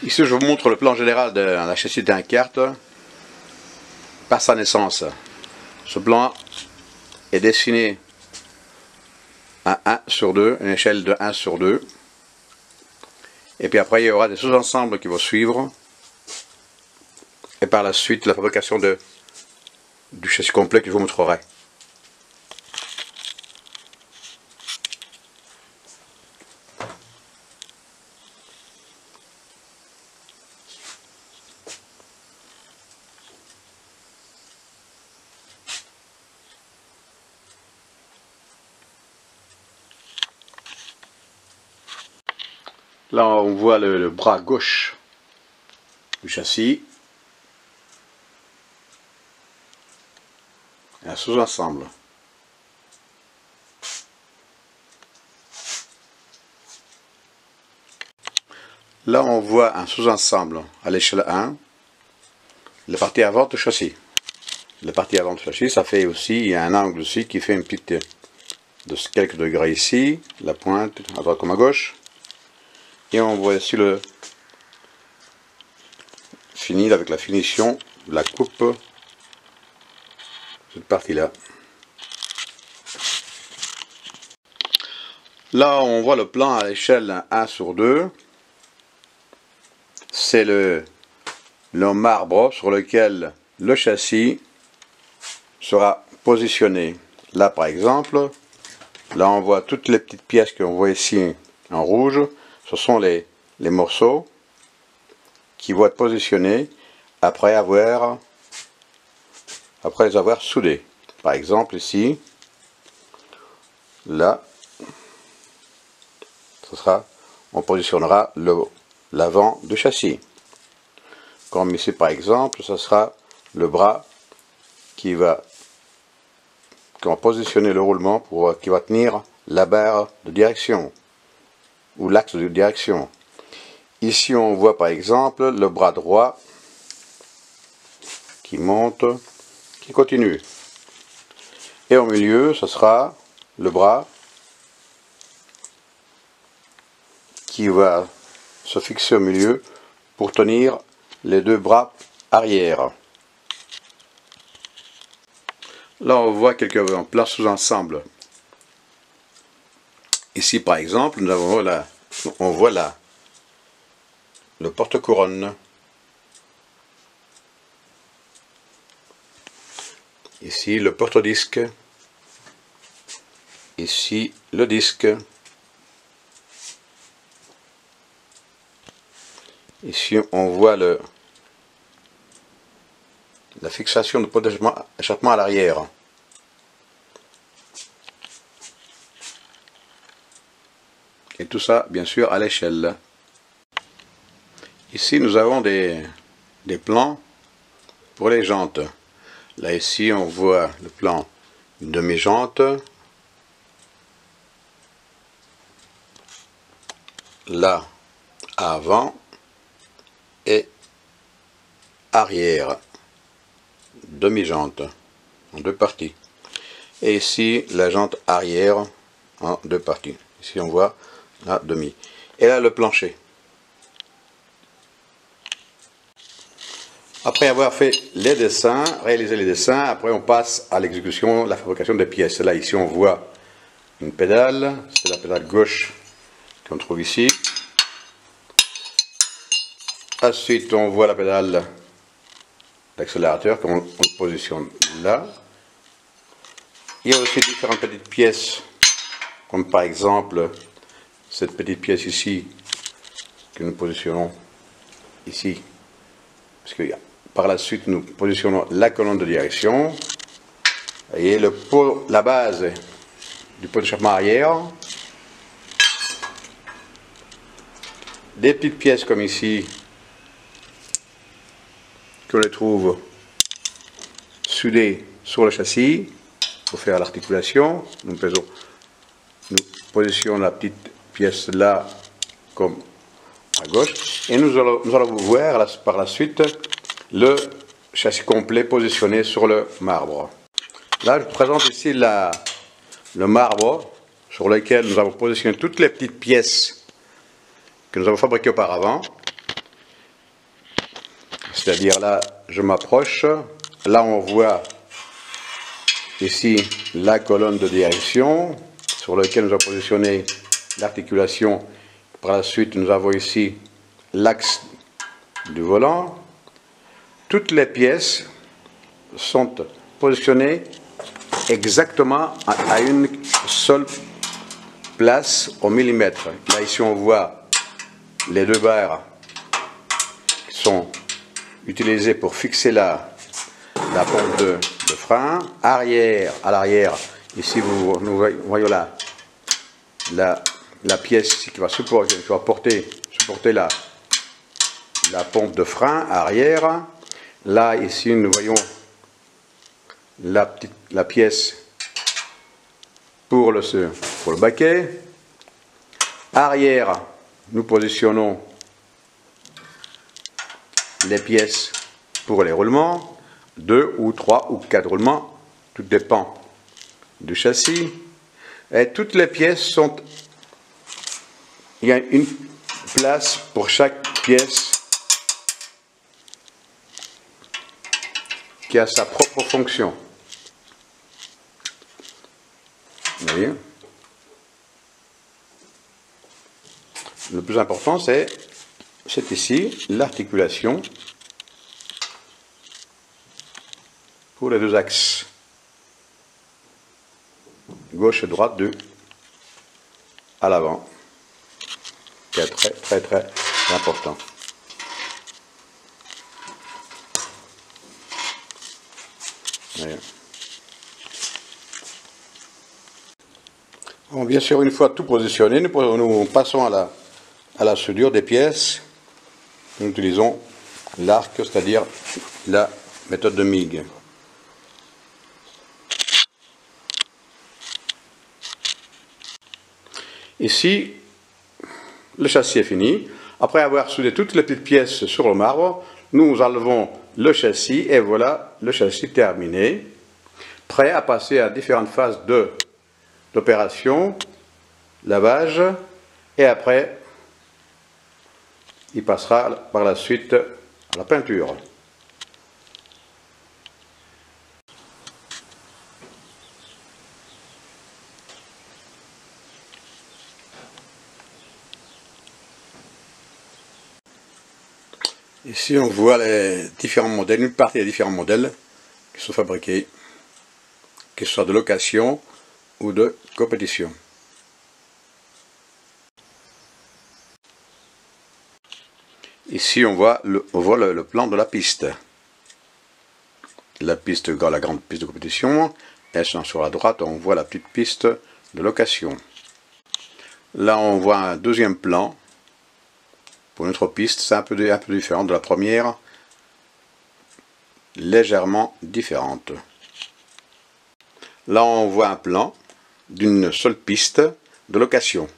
Ici, je vous montre le plan général de la châssis d'un kart par sa naissance. Ce plan est dessiné à 1/2, une échelle de 1/2. Et puis après, il y aura des sous-ensembles qui vont suivre. Et par la suite, la fabrication du châssis complet que je vous montrerai. Là, on voit le bras gauche du châssis. Un sous-ensemble. Là, on voit un sous-ensemble à l'échelle 1, la partie avant du châssis. La partie avant du châssis, ça fait aussi, il y a un angle aussi qui fait une petite de quelques degrés ici, la pointe à droite comme à gauche. Et on voit ici le fini avec la finition de la coupe, cette partie-là. Là, on voit le plan à l'échelle 1/2. C'est le marbre sur lequel le châssis sera positionné. Là, par exemple, là, on voit toutes les petites pièces qu'on voit ici en rouge. Ce sont les morceaux qui vont être positionnés après les avoir soudés. Par exemple, ici, là, on positionnera l'avant du châssis. Comme ici, par exemple, ce sera le bras qui va positionner le roulement qui va tenir la barre de direction ou l'axe de direction. Ici, on voit par exemple le bras droit qui monte, qui continue. Et au milieu, ce sera le bras qui va se fixer au milieu pour tenir les deux bras arrière. Là, on voit quelques plans sous-ensembles. Ici, par exemple, on voit là le porte-couronne. Ici, le porte-disque. Ici, le disque. Ici, on voit la fixation de pot d'échappement à l'arrière. Et tout ça, bien sûr, à l'échelle. Ici, nous avons des plans pour les jantes. Là, ici, on voit le plan demi-jante. Là, avant et arrière. Demi-jante en deux parties. Et ici, la jante arrière en deux parties. Ici, on voit la demi. Et là, le plancher. Après avoir fait les dessins, réalisé les dessins, après on passe à l'exécution, la fabrication des pièces. Là, ici, on voit une pédale. C'est la pédale gauche qu'on trouve ici. Ensuite, on voit la pédale d'accélérateur qu'on positionne là. Il y a aussi différentes petites pièces, comme par exemple cette petite pièce ici que nous positionnons ici, parce que par la suite nous positionnons la colonne de direction. Et la base du pot d'échappement arrière. Des petites pièces comme ici qu'on les trouve soudées sur le châssis pour faire l'articulation. Nous positionnons la petite pièce là comme à gauche et nous allons voir par la suite le châssis complet positionné sur le marbre. Là, je présente ici le marbre sur lequel nous avons positionné toutes les petites pièces que nous avons fabriquées auparavant. c'est-à-dire là, je m'approche, là on voit ici la colonne de direction sur laquelle nous avons positionné l'articulation. Par la suite, nous avons ici l'axe du volant. Toutes les pièces sont positionnées exactement à une seule place au millimètre. Là, ici, on voit les deux barres qui sont utilisées pour fixer la pompe de frein. Arrière, à l'arrière, ici, nous voyons la pièce qui va supporter la pompe de frein arrière. Là, ici, nous voyons la pièce pour le baquet. Arrière, nous positionnons les pièces pour les roulements, 2 ou 3 ou 4 roulements, tout dépend du châssis. Et toutes les pièces sont, il y a une place pour chaque pièce qui a sa propre fonction. Vous voyez? Le plus important, c'est ici l'articulation pour les deux axes, gauche et droite à l'avant, qui est très très important. Voyez. Bon, bien sûr, une fois tout positionné, nous passons à la soudure des pièces. Nous utilisons l'arc, c'est-à-dire la méthode de MIG. Ici, le châssis est fini. Après avoir soudé toutes les petites pièces sur le marbre, nous enlevons le châssis et voilà le châssis terminé, prêt à passer à différentes phases d'opération, lavage, et après il passera par la suite à la peinture. Ici on voit les différents modèles, une partie des différents modèles qui sont fabriqués, que ce soit de location ou de compétition. Ici on voit le plan de la piste. La grande piste de compétition, et sur la droite on voit la petite piste de location. Là on voit un deuxième plan pour notre piste, c'est un peu différent de la première, légèrement différente. Là on voit un plan d'une seule piste de location.